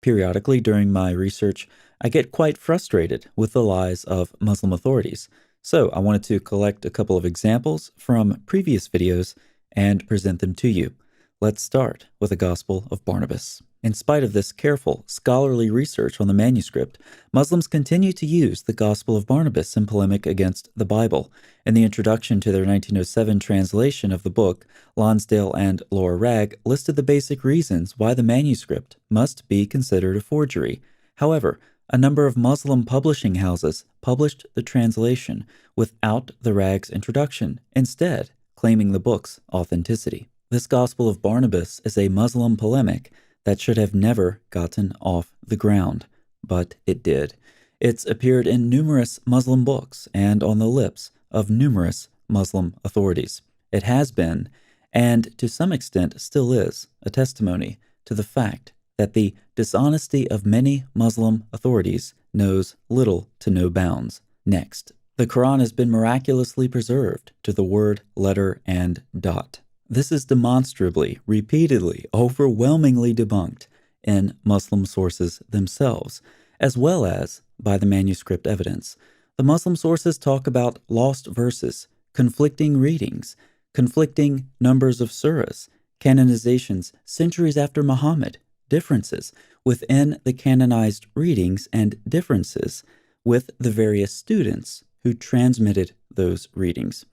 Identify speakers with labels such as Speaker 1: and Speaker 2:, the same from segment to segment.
Speaker 1: Periodically during my research, I get quite frustrated with the lies of Muslim authorities, so I wanted to collect a couple of examples from previous videos and present them to you. Let's start with the Gospel of Barnabas. In spite of this careful, scholarly research on the manuscript, Muslims continue to use the Gospel of Barnabas in polemic against the Bible. In the introduction to their 1907 translation of the book, Lonsdale and Laura Ragg listed the basic reasons why the manuscript must be considered a forgery. However, a number of Muslim publishing houses published the translation without the Ragg's introduction, instead claiming the book's authenticity. This Gospel of Barnabas is a Muslim polemic that should have never gotten off the ground, but it did. It's appeared in numerous Muslim books and on the lips of numerous Muslim authorities. It has been, and to some extent still is, a testimony to the fact that the dishonesty of many Muslim authorities knows little to no bounds. Next, the Quran has been miraculously preserved to the word, letter, and dot. This is demonstrably, repeatedly, overwhelmingly debunked in Muslim sources themselves, as well as by the manuscript evidence. The Muslim sources talk about lost verses, conflicting readings, conflicting numbers of surahs, canonizations centuries after Muhammad, differences within the canonized readings, and differences with the various students who transmitted those readings.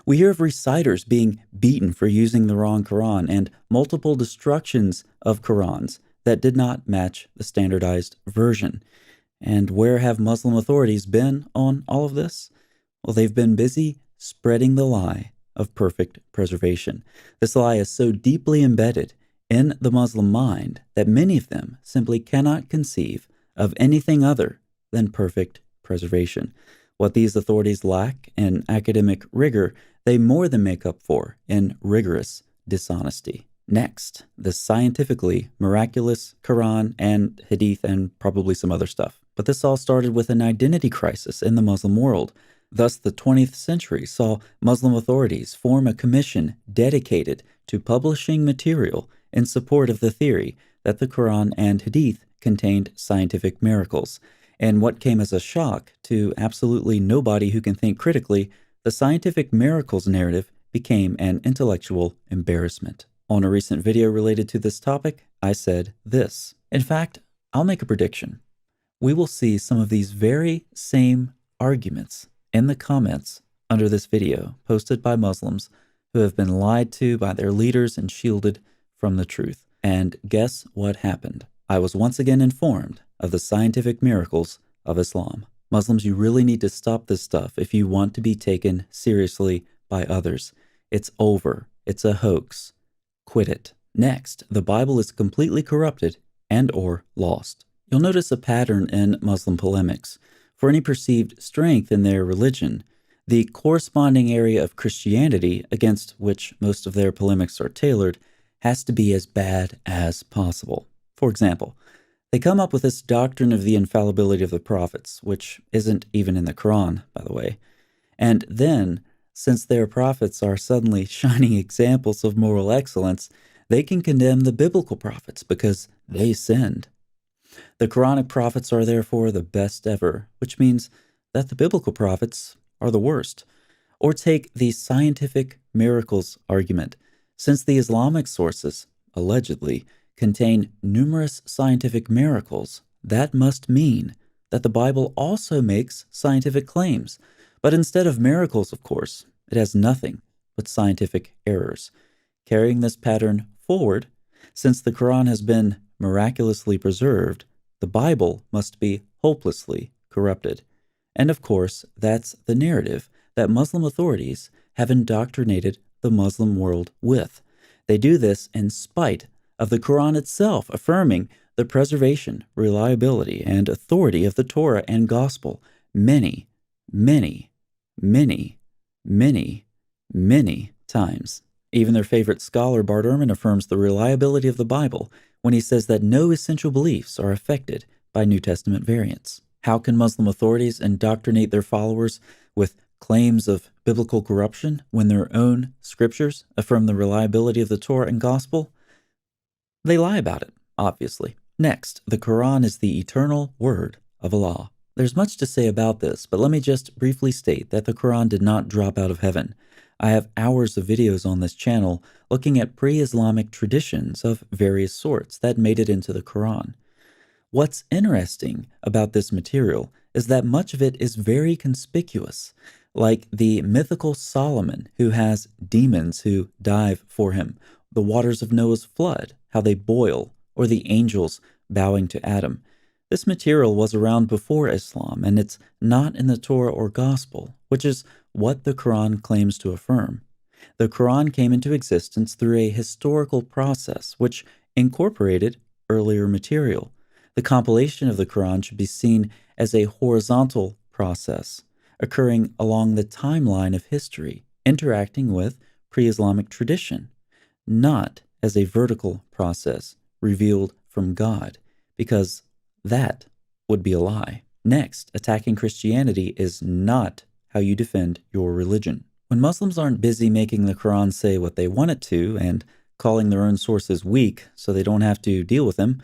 Speaker 1: We hear of reciters being beaten for using the wrong Quran and multiple destructions of Qurans that did not match the standardized version. And where have Muslim authorities been on all of this? Well, they've been busy spreading the lie of perfect preservation. This lie is so deeply embedded in the Muslim mind that many of them simply cannot conceive of anything other than perfect preservation. What these authorities lack in academic rigor, they more than make up for in rigorous dishonesty. Next, the scientifically miraculous Quran and Hadith and probably some other stuff. But this all started with an identity crisis in the Muslim world. Thus, the 20th century saw Muslim authorities form a commission dedicated to publishing material in support of the theory that the Quran and Hadith contained scientific miracles. And what came as a shock to absolutely nobody who can think critically, the scientific miracles narrative became an intellectual embarrassment. On a recent video related to this topic, I said this. In fact, I'll make a prediction. We will see some of these very same arguments in the comments under this video posted by Muslims who have been lied to by their leaders and shielded from the truth. And guess what happened? I was once again informed of the scientific miracles of Islam. Muslims, you really need to stop this stuff if you want to be taken seriously by others. It's over. It's a hoax. Quit it. Next, the Bible is completely corrupted and or lost. You'll notice a pattern in Muslim polemics. For any perceived strength in their religion, the corresponding area of Christianity against which most of their polemics are tailored has to be as bad as possible. For example, they come up with this doctrine of the infallibility of the prophets, which isn't even in the Quran, by the way. And then, since their prophets are suddenly shining examples of moral excellence, they can condemn the biblical prophets because they sinned. The Quranic prophets are therefore the best ever, which means that the biblical prophets are the worst. Or take the scientific miracles argument. Since the Islamic sources, allegedly, contain numerous scientific miracles, that must mean that the Bible also makes scientific claims. But instead of miracles, of course, it has nothing but scientific errors. Carrying this pattern forward, since the Quran has been miraculously preserved, the Bible must be hopelessly corrupted. And of course, that's the narrative that Muslim authorities have indoctrinated the Muslim world with. They do this in spite of the Quran itself affirming the preservation, reliability, and authority of the Torah and Gospel many, many, many, many, many times. Even their favorite scholar, Bart Ehrman, affirms the reliability of the Bible when he says that no essential beliefs are affected by New Testament variants. How can Muslim authorities indoctrinate their followers with claims of biblical corruption when their own scriptures affirm the reliability of the Torah and Gospel? They lie about it, obviously. Next, the Quran is the eternal word of Allah. There's much to say about this, but let me just briefly state that the Quran did not drop out of heaven. I have hours of videos on this channel looking at pre-Islamic traditions of various sorts that made it into the Quran. What's interesting about this material is that much of it is very conspicuous, like the mythical Solomon who has demons who dive for him, the waters of Noah's flood, how they boil, or the angels bowing to Adam. This material was around before Islam, and it's not in the Torah or Gospel, which is what the Quran claims to affirm. The Quran came into existence through a historical process which incorporated earlier material. The compilation of the Quran should be seen as a horizontal process, occurring along the timeline of history, interacting with pre-Islamic tradition, not as a vertical process revealed from God, because that would be a lie. Next, attacking Christianity is not how you defend your religion. When Muslims aren't busy making the Quran say what they want it to and calling their own sources weak so they don't have to deal with them,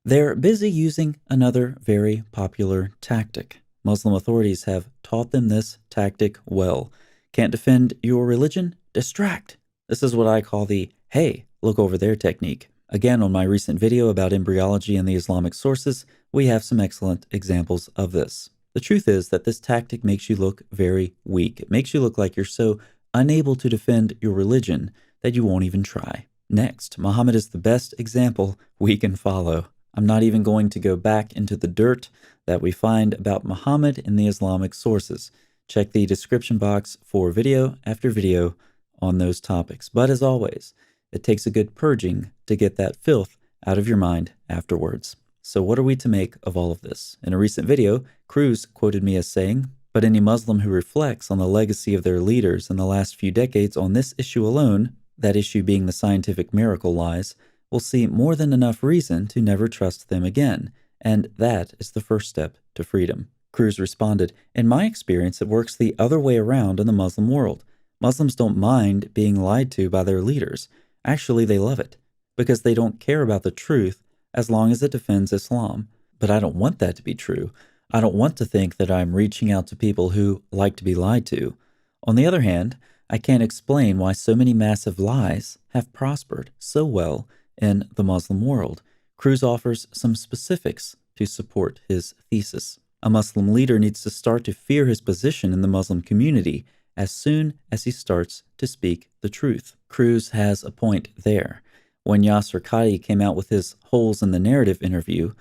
Speaker 1: they're busy using another very popular tactic. Muslim authorities have taught them this tactic well. Can't defend your religion? Distract. This is what I call the, hey, look over there technique. Again, on my recent video about embryology and the Islamic sources, we have some excellent examples of this. The truth is that this tactic makes you look very weak. It makes you look like you're so unable to defend your religion that you won't even try. Next, Muhammad is the best example we can follow. I'm not even going to go back into the dirt that we find about Muhammad in the Islamic sources. Check the description box for video after video on those topics. But as always, it takes a good purging to get that filth out of your mind afterwards. So what are we to make of all of this? In a recent video, Cruz quoted me as saying, "But any Muslim who reflects on the legacy of their leaders in the last few decades on this issue alone, that issue being the scientific miracle lies, will see more than enough reason to never trust them again, and that is the first step to freedom." Cruz responded, "In my experience, it works the other way around in the Muslim world. Muslims don't mind being lied to by their leaders. Actually, they love it, because they don't care about the truth as long as it defends Islam. But I don't want that to be true. I don't want to think that I'm reaching out to people who like to be lied to. On the other hand, I can't explain why so many massive lies have prospered so well in the Muslim world." Cruz offers some specifics to support his thesis. A Muslim leader needs to start to fear his position in the Muslim community as soon as he starts to speak the truth. Cruz has a point there. When Yasser Qadhi came out with his holes in the narrative interview,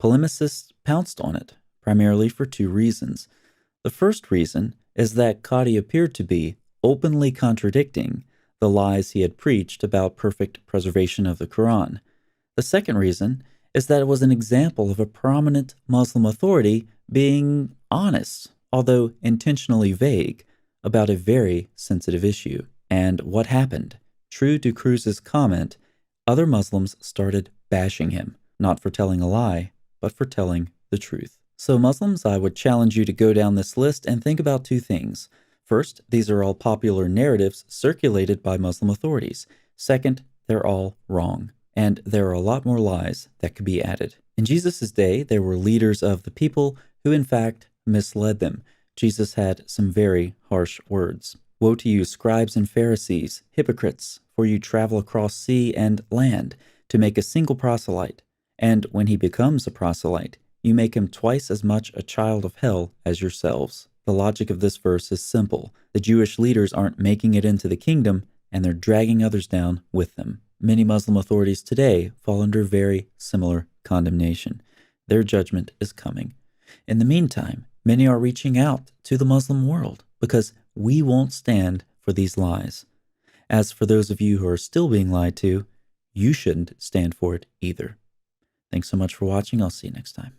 Speaker 1: polemicists pounced on it, primarily for two reasons. The first reason is that Qadhi appeared to be openly contradicting the lies he had preached about perfect preservation of the Quran. The second reason is that it was an example of a prominent Muslim authority being honest, although intentionally vague, about a very sensitive issue. And what happened? True to Cruz's comment, other Muslims started bashing him, not for telling a lie, but for telling the truth. So Muslims, I would challenge you to go down this list and think about two things. First, these are all popular narratives circulated by Muslim authorities. Second, they're all wrong. And there are a lot more lies that could be added. In Jesus' day, there were leaders of the people who in fact misled them. Jesus had some very harsh words. "Woe to you, scribes and Pharisees, hypocrites, for you travel across sea and land to make a single proselyte. And when he becomes a proselyte, you make him twice as much a child of hell as yourselves." The logic of this verse is simple. The Jewish leaders aren't making it into the kingdom, and they're dragging others down with them. Many Muslim authorities today fall under very similar condemnation. Their judgment is coming. In the meantime, many are reaching out to the Muslim world because we won't stand for these lies. As for those of you who are still being lied to, you shouldn't stand for it either. Thanks so much for watching. I'll see you next time.